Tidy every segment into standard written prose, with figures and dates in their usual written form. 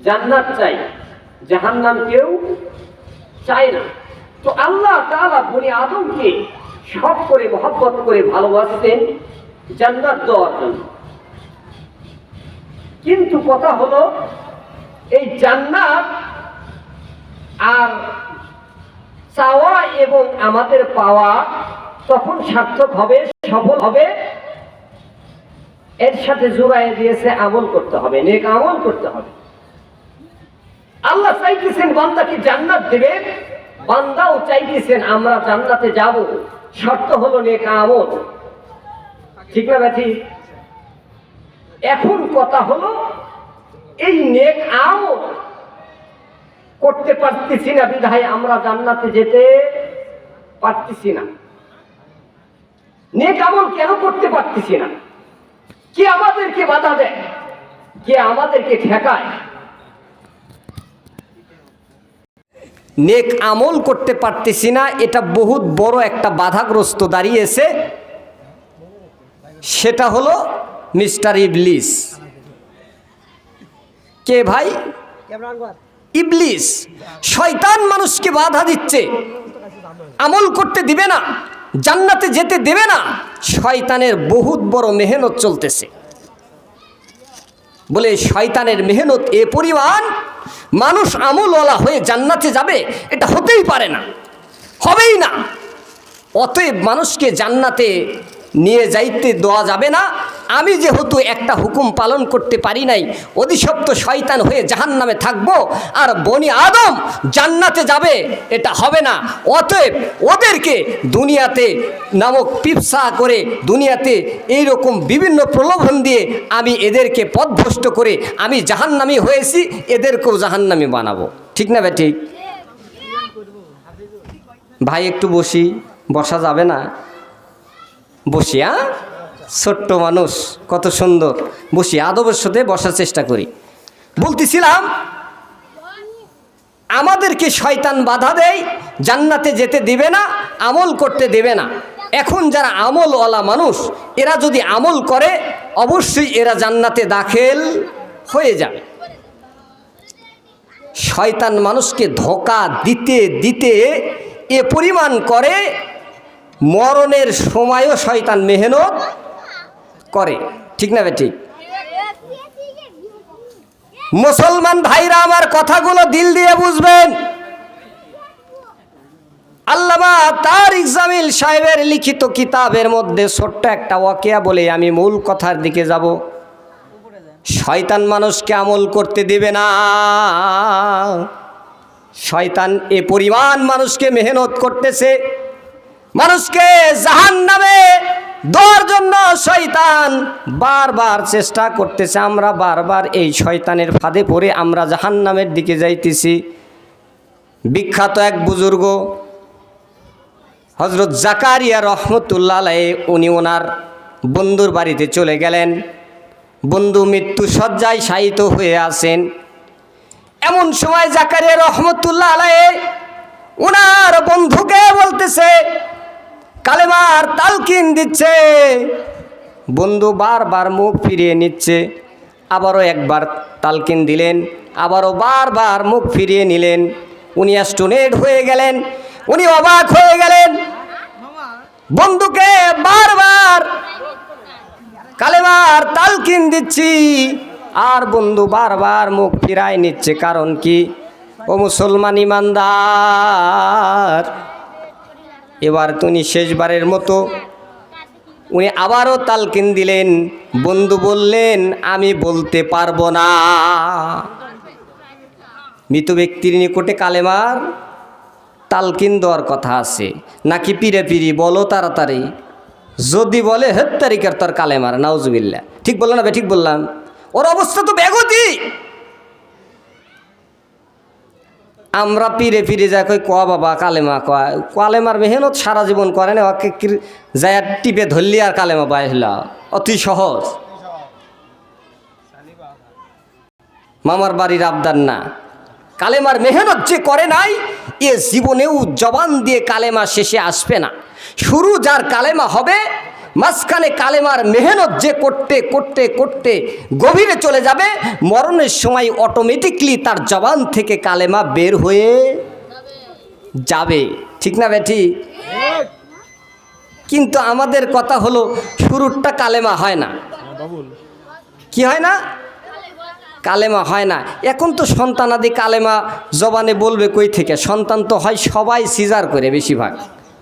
জান্নাত চাই, জাহান্নাম কেউ চায় না। তো আল্লাহ তাআলা বনি আদমকে শখ করে মহব্বত করে ভালোবাসতেন জান্নাত দেওয়ার জন্য। কিন্তু কথা হলো এই জান্নাত আর চাওয়া এবং আমাদের পাওয়া তখন সার্থক হবে, সফল হবে, এর সাথে জোড়ায় দিয়েছে আমল করতে হবে, নেক আমল করতে হবে। আল্লাহ চাইতেছেন বান্দাকে জান্নাত দেবে, বান্দাও চাইতেছেন আমরা জান্নাতে যাব, শর্ত হলো নেক আমল। ঠিক না ভাই? ঠিক। এখন কথা হলো এই নেক আমল করতে পারতেছি না বিধায় আমরা জান্নাতে যেতে পারতেছি না। নেক আমল কেন করতে পারতেছি না? কে আমাদেরকে বাধা দেয়? কে আমাদেরকে ঠেকায়? নেক আমল করতে পারতেছি না, এটা বহুত বড় একটা বাধাগ্রস্ত দাঁড়িয়েছে। সেটা হলো মিস্টার ইবলিস। কে ভাই? ইবলিস, শয়তান মানুষকে বাধা দিচ্ছে, আমল করতে দিবে না, জান্নাতে যেতে দেবে না। শয়তানের বহুত বড় মেহনত চলতেছে। বলে শয়তানের মেহনত এ পরিমাণ, মানুষ আমলওয়ালা হয়ে জান্নাতে যাবে এটা হতেই পারে না, হবেই না। অতএব মানুষকে জান্নাতে নিয়ে যাইতে দেওয়া যাবে না। আমি যেহেতু একটা হুকুম পালন করতে পারি নাই, অধিশপ্ত শয়তান হয়ে জাহান্নামে থাকবো, আর বনি আদম জান্নাতে যাবে, এটা হবে না। অতএব ওদেরকে দুনিয়াতে নামক পিপসা করে, দুনিয়াতে এইরকম বিভিন্ন প্রলোভন দিয়ে আমি এদেরকে পথভ্রষ্ট করে আমি জাহান্নামী হয়েছি, এদেরকেও জাহান্নামী বানাবো। ঠিক না ভাই? ঠিক। ভাই একটু বসি, বসা যাবে না? বসি। ছোট্ট মানুষ, কত সুন্দর। বসি, আদবের সাথে বসার চেষ্টা করি। বলতেছিলাম আমাদেরকে শয়তান বাধা দেয়, জান্নাতে যেতে দিবে না, আমল করতে দেবে না। এখন যারা আমলওয়ালা মানুষ, এরা যদি আমল করে অবশ্যই এরা জান্নাতে দাখিল হয়ে যাবে। শয়তান মানুষকে ধোঁকা দিতে দিতে এ পরিমাণ করে, মরণের সময়ও শয়তান মেহনত করে। ঠিক না ভাই? ঠিক। মুসলমান ভাইরা আমার কথাগুলো দিল দিয়ে বুঝবেন। আল্লামা তারিক জামিল সাহেবের লিখিত কিতাবের মধ্যে ছোট্ট একটা ওয়াকিয়া বলে আমি মূল কথার দিকে যাব। শয়তান মানুষকে আমল করতে দিবে না। শয়তান এ পরিমাণ মানুষকে মেহনত করতেছে, মানুষকে জাহান্নামে দেওয়ার জন্য শয়তান বারবার চেষ্টা করতেছে। আমরা বারবার এই শয়তানের ফাঁদে পড়ে আমরা জাহান্নামের দিকে যাইতেছি। বিখ্যাত এক বুজুর্গ হযরত জাকারিয়া রহমতুল্লাহ আলাইহি, উনি ওনার বন্ধুর বাড়িতে চলে গেলেন। বন্ধু মৃত্যু শয্যায় শায়িত হয়ে আছেন। এমন সময় জাকারিয়া রহমতুল্লাহ আলাইহি ওনার বন্ধুকে বলতেছে, কালেমার তালকিন দিচ্ছে। বন্ধু বারবার মুখ ফিরিয়ে নিচ্ছে। আবারও একবার তালকিন দিলেন, আবারও বারবার মুখ ফিরিয়ে নিলেন। উনি অ্যাস্টোনেট হয়ে গেলেন, উনি অবাক হয়ে গেলেন। বন্ধুকে বারবার কালেমার তালকিন দিচ্ছি, আর বন্ধু বারবার মুখ ফিরায় নিচ্ছে। কারণ কি? ও মুসলমান ইমানদার, এবার তুমি শেষবারের মতো উনি আবারও তালকিন দিলেন। বন্ধু বললেন, আমি বলতে পারবো না। মৃত ব্যক্তির নিকটে কালেমার তালকিন দেওয়ার কথা আছে নাকি পিরে পিরি? বলো তাড়াতাড়ি। যদি বলে হেত তারিখের তোর কালেমার, নাউজুবিল্লাহ। ঠিক বললাম না? ঠিক বললাম? ওর অবস্থা তো বেগতি। আমরা পিরে পিরে যাই কই ক বাবা কালেমা কয়, কালেমার মেহনত সারা জীবন করে না, ওকে যায় টিপে ধরলি আর কালেমা বাইলা, অতি সহজ। মামার বাড়ির আবদার না। কালেমার মেহনত যে করে নাই, এ জীবনেও জবান দিয়ে কালেমা শেষে আসবে না। শুরু যার কালেমা হবে, মাঝখানে কালেমার মেহনত যে করতে করতে করতে গভীরে চলে যাবে, মরণের সময় অটোমেটিকলি তার জবান থেকে কালেমা বের হয়ে যাবে। ঠিক না বেঠি? কিন্তু আমাদের কথা হলো শুরুরটা কালেমা হয় না। কি হয় না? কালেমা হয় না। এখন তো সন্তানাদি কালেমা জবানে বলবে কই থেকে? সন্তান তো হয় সবাই সিজার করে বেশিরভাগ।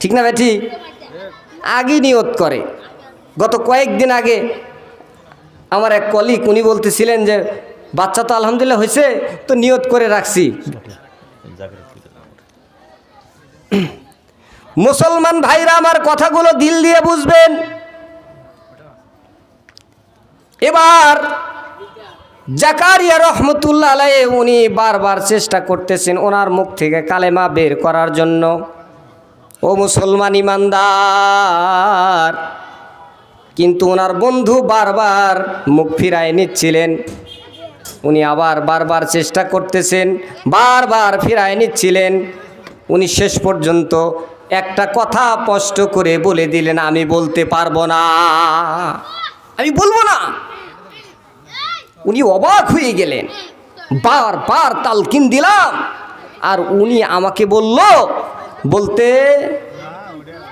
ঠিক না বেঠি? আগে নিয়ত করে। গত কয়েকদিন আগে আমার এক কলিগ উনি বলতেছিলেন যে বাচ্চা তো আলহামদুলিল্লাহ হয়েছে, তো নিয়ত করে রাখছি। মুসলমান ভাইরা আমার কথাগুলো দিল দিয়ে বুঝবেন। এবার জাকারিয়া রহমতুল্লাহ আলাইহি উনি বারবার চেষ্টা করতেছেন ওনার মুখ থেকে কালেমা বের করার জন্য। ও মুসলমান ইমানদার, কিন্তু ওনার বন্ধু বারবার মুখ ফিরায় নিচ্ছিলেন। উনি আবার বারবার চেষ্টা করতেছেন, বারবার ফিরায় নিচ্ছিলেন। উনি শেষ পর্যন্ত একটা কথা স্পষ্ট করে বলে দিলেন, আমি বলতে পারবো না, আমি বলবো না। উনি অবাক হয়ে গেলেন, বারবার তালকিন দিলাম আর উনি আমাকে বলল বলতে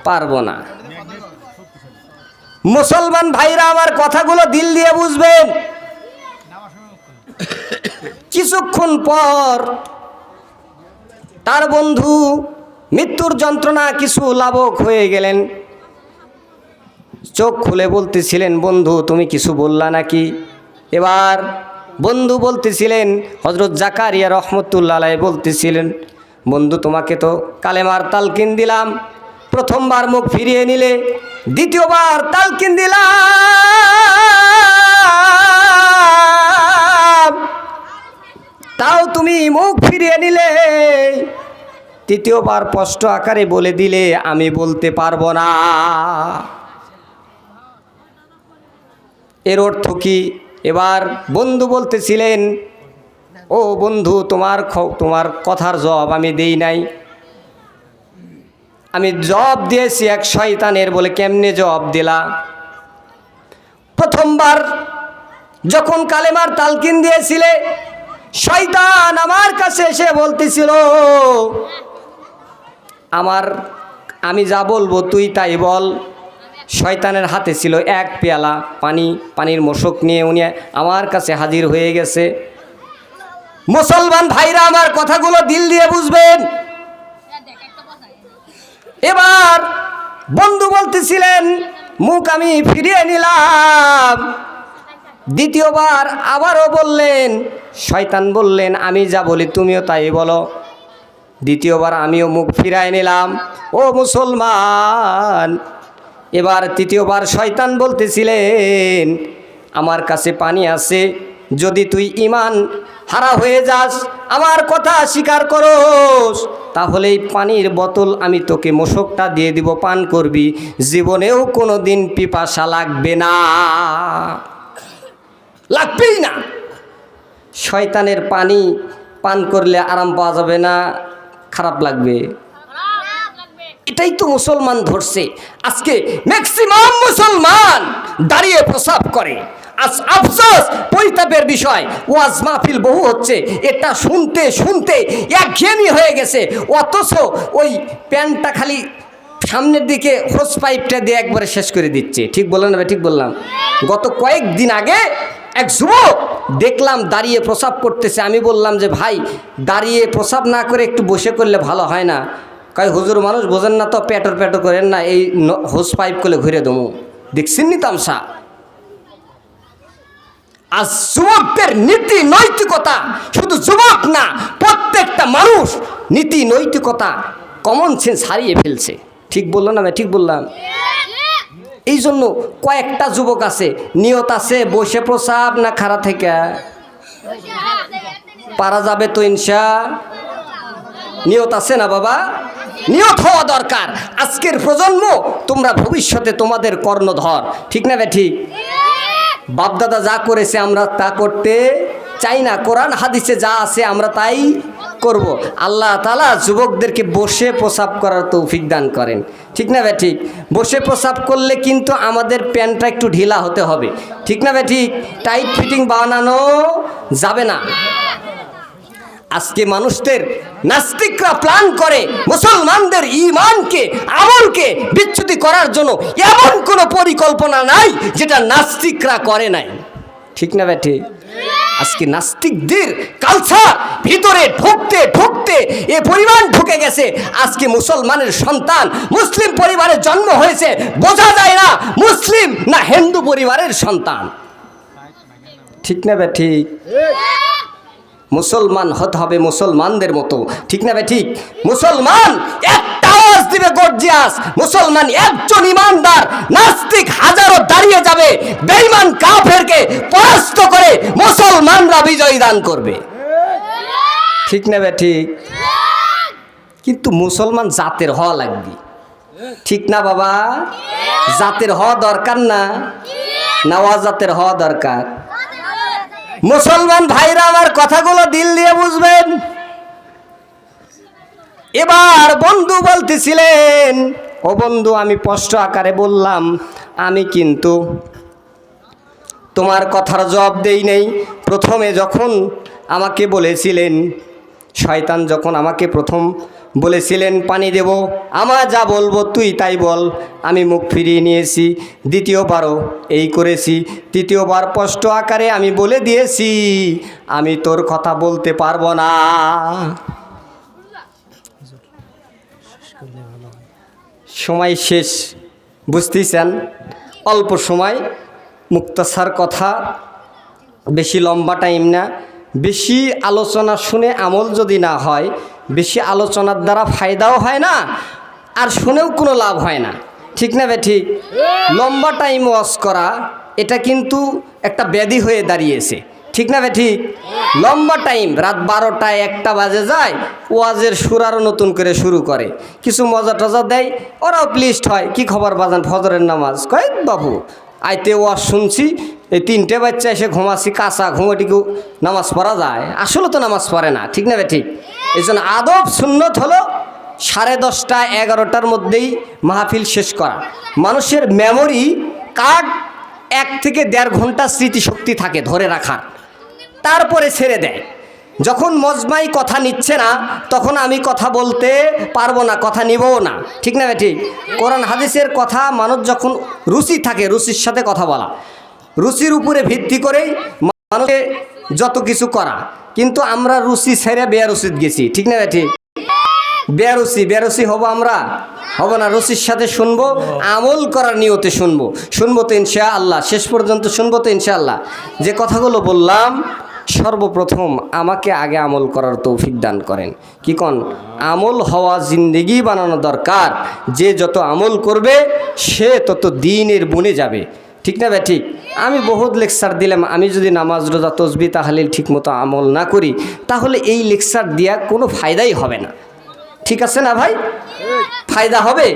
পারবো না। মুসলমান ভাইরা আমার কথাগুলো দিল দিয়ে বুঝবেন। কিছুক্ষণ পর তার বন্ধু মৃত্যুর যন্ত্রণা কিছু লাভক হয়ে গেলেন। চোখ খুলে বলতেছিলেন, বন্ধু তুমি কিছু বললা নাকি? এবার বন্ধু বলতেছিলেন, হযরত জাকারিয়া রহমতুল্লাহ আলাইহি বলতেছিলেন, বন্ধু তোমাকে তো কালেমার তালকিন দিলাম, প্রথমবার মুখ ফিরিয়ে নিলে, দ্বিতীয়বার তালকিন দিলাম তাও তুমি মুখ ফিরিয়ে নিলে, তৃতীয়বার স্পষ্ট আকারে বলে দিলে আমি বলতে পারবো না। এর অর্থ কি? এবার বন্ধু বলতেছিলেন, ও বন্ধু তোমার কথার জবাব আমি দেই নাই, আমি জবাব দিয়েছি এক শয়তানের। বলে কেমনে জবাব দিলা? প্রথমবার যখন কালেমার তালকিন দিয়েছিলে, শয়তান আমার কাছে এসে বলতেছিল আমি যা বলবো তুই তাই বল। শয়তানের হাতে ছিল এক পেয়ালা পানির মশক নিয়ে উনি আমার কাছে হাজির হয়ে গেছে। মুসলমান ভাইরা আমার কথাগুলো দিল দিয়ে বুঝবেন। এবার বন্ধু বলতেছিলেন, মুখ আমি ফিরিয়ে নিলাম। দ্বিতীয়বার আবারও বললেন, শয়তান বললেন আমি যা বলি তুমিও তাই বলো। দ্বিতীয়বার আমিও মুখ ফিরায় নিলাম। ও মুসলমান, এবার তৃতীয়বার শয়তান বলতেছিলেন, আমার কাছে পানি আছে, যদি তুই ঈমান হারা হয়ে যাস, আমার কথা স্বীকার করোস, তাহলে এই পানির বোতল আমি তোকে মশকটা দিয়ে দিব, পান করবি, জীবনেও কোনো দিন পিপাসা লাগবে না, লাগবেই না। শয়তানের পানি পান করলে আরাম পাওয়া যাবে না, খারাপ লাগবে। এটাই তো মুসলমান ধরছে। আজকে ম্যাক্সিমাম মুসলমান দাঁড়িয়ে প্রসাব করে। আফসোস, পরিতাপের বিষয়, ওয়াজ মাহফিল বহু হচ্ছে, এটা শুনতে শুনতে একঘেয়েমি হয়ে গেছে। অথচ ওই প্যান্টটা খালি সামনের দিকে হোস পাইপটা দিয়ে একবারে শেষ করে দিচ্ছে। ঠিক বললাম না? ঠিক বললাম? গত কয়েকদিন আগে এক যুবক দেখলাম দাঁড়িয়ে প্রসাব করতেছে। আমি বললাম যে ভাই, দাঁড়িয়ে প্রসাব না করে একটু বসে করলে ভালো হয় না? কয় হুজুর মানুষ বোঝেন না তো, পেটর করেন না, এই হোস পাইপ করলে ঘুরে দেবো। দেখছেন নি তামসা? আজ যুবকদের নীতি নৈতিকতা, শুধু যুবক না প্রত্যেকটা মানুষ নীতি নৈতিকতা কমন সেন্স হারিয়ে ফেলছে। ঠিক বললো না? ঠিক বললাম? এই জন্য কয়েকটা যুবক আছে, নিয়ত আছে বসে প্রসাব না খাড়া থেকে পারা যাবে তো ইনশা, নিয়ত আছে না বাবা? নিয়ত হওয়া দরকার। আজকের প্রজন্ম তোমরা ভবিষ্যতে তোমাদের কর্ণধর। ঠিক না বে ঠিক? বাপদাদা যা করেছে আমরা তা করতে চাই না। কোরআন হাদিসে যা আছে আমরা তাই করব। আল্লাহ তাআলা যুবকদেরকে বসে প্রসাব করার তৌফিক দান করেন, ঠিক না ভাই? ঠিক। বসে প্রসাব করলে কিন্তু আমাদের প্যান্টটা একটু ঢিলা হতে হবে, ঠিক না ভাই? ঠিক। টাইট ফিটিং বানানো যাবে না। আজকে মানুষদের নাস্তিকরা প্ল্যান করে মুসলমানদের ঈমানকে, আমলকে বিচ্যুতি করার জন্য। এমন কোনো পরিকল্পনা নাই যেটা নাস্তিকরা করে নাই, ঠিক না ভাই? ঠিক। আজকে নাস্তিকদের কালচার ভিতরে ঢুকতে ঢুকতে এ পরিমাণ ঢুকে গেছে, আজকে মুসলমানের সন্তান মুসলিম পরিবারে জন্ম হয়েছে, বোঝা যায় না মুসলিম না হিন্দু পরিবারের সন্তান, ঠিক না ভাই? ঠিক। মুসলমান হতে হবে মুসলমানদের মতো, ঠিক না ভাই? ঠিক। মুসলমান একটা আওয়াজ দিবে গর্জিয়াস, মুসলমান একজন ইমানদার, নাস্তিক হাজারো দাঁড়িয়ে যাবে, বেঈমান কাফেরকে পরাস্ত করে মুসলমানরা বিজয় দান করবে, ঠিক না ভাই? ঠিক। কিন্তু মুসলমান জাতের হওয়া লাগবে, ঠিক না বাবা? জাতের হওয়া দরকার না, না অজাতের হওয়া দরকার? মুসলমান ভাইরা আমার কথাগুলো দিল দিয়ে বুঝবেন। এবার বন্ধু বলতেছিলেন, ও বন্ধু আমি স্পষ্ট আকারে বললাম, আমি কিন্তু তোমার কথার জবাব দেই নেই। প্রথমে যখন আমাকে বলেছিলেন, শয়তান যখন আমাকে প্রথম বলেছিলেন পানি দেব, আমার যা বলবো তুই তাই বল, আমি মুখ ফিরিয়ে নিয়েছি। দ্বিতীয়বারও এই করেছি। তৃতীয়বার স্পষ্ট আকারে আমি বলে দিয়েছি, আমি তোর কথা বলতে পারবো না। সময় শেষ, বুঝতেছেন? অল্প সময়, মুক্তাসার কথা, বেশি লম্বা টাইম না। বেশি আলোচনা শুনে আমল যদি না হয়, বেশি আলোচনার দ্বারা ফায়দাও হয় না, আর শুনেও কোনো লাভ হয় না, ঠিক না ভাই? ঠিক। লম্বা টাইম ওয়াজ করা এটা কিন্তু একটা ব্যাধি হয়ে দাঁড়িয়েছে, ঠিক না ভাই? ঠিক। লম্বা টাইম, রাত 12টায় 1টা বাজে যায়, ওয়াজের সুর আরও নতুন করে শুরু করে, কিছু মজা টজা দেয়, ওরাও প্লিজড হয়, কি খবর বাজান ফজরের নামাজ? কয় বাবু আইতে ওয়াজ শুনছি, এই 3টে বাচ্চা এসে ঘুমাচ্ছি, কাঁচা ঘুমাটিকেও নামাজ পড়া যায়? আসলে তো নামাজ পড়ে না, ঠিক না ভাই? ঠিক। এই জন্য আদব সুন্নত হলো 10:30 11টার মধ্যেই মাহফিল শেষ করা। মানুষের মেমোরি কার্ড 1 থেকে 1.5 ঘন্টা স্মৃতিশক্তি থাকে ধরে রাখার, তারপরে ছেড়ে দেয়। যখন মজমাই কথা নিচ্ছে না, তখন আমি কথা বলতে পারবো না, কথা নিবও না, ঠিক না ভাই? ঠিক। কোরআন হাদিসের কথা মানুষ যখন রুচি থাকে, রুচির সাথে কথা বলা, রুচির উপরে ভিত্তি করেই মানুষকে যত কিছু করা। কিন্তু আমরা রুচি ছেড়ে বেয়ারুচিত গেছি, ঠিক না ভাই? ঠিক। বেয়ারুচি হব আমরা? হব না। রুচির সাথে শুনবো, আমল করার নিয়তে শুনবো তো ইনশাআল্লাহ, শেষ পর্যন্ত শুনবো তো ইনশাআল্লাহ। যে কথাগুলো বললাম, সর্বপ্রথম আমাকে আগে আমল করার তৌফিক দান করেন। কি কন? আমল হওয়া জিন্দেগি বানানো দরকার। যে যত আমল করবে সে তত দিনের বনে যাবে, ঠিক না ভাই? ঠিক। আমি বহুত লেকচার দিলাম, আমি যদি নামাজ রোজা তসবিহ তাহলিল ঠিকমতো আমল না করি, তাহলে এই লেকচার দেওয়া কোনো ফায়দাই হবে না, ঠিক আছে না ভাই? ফায়দা হবে?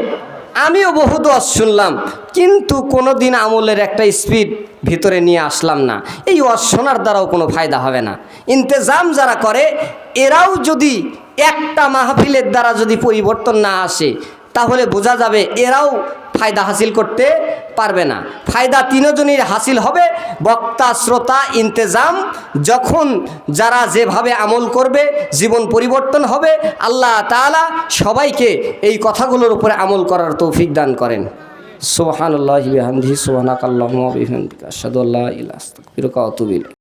আমিও বহুত ওয়াজ শুনলাম, কিন্তু কোনো দিন আমলের একটা স্পিড ভিতরে নিয়ে আসলাম না। এই ওয়াজ শোনার দ্বারাও কোনো ফায়দা হবে না। ইন্তেজাম যারা করে, এরাও যদি একটা মাহফিলের দ্বারা যদি পরিবর্তন না আসে, তাহলে বোঝা যাবে এরাও ফায়দা হাসিল করতে পারবে না। ফায়দা তিনজনের হাসিল হবে, বক্তা, শ্রোতা, ইন্তেজাম। যখন যারা যেভাবে আমল করবে জীবন পরিবর্তন হবে। আল্লাহ তাআলা সবাইকে এই কথাগুলোর উপরে আমল করার তৌফিক দান করেন। সুবহানাল্লাহি ওয়া বিহামদিহি, সুবহানাকাল্লাহুম্মা ওয়া বিহামদিকা, আশহাদু আল্লা ইলাহা ইল্লা আনতা, আস্তাগফিরুকা ওয়া আতুবু ইলাইক।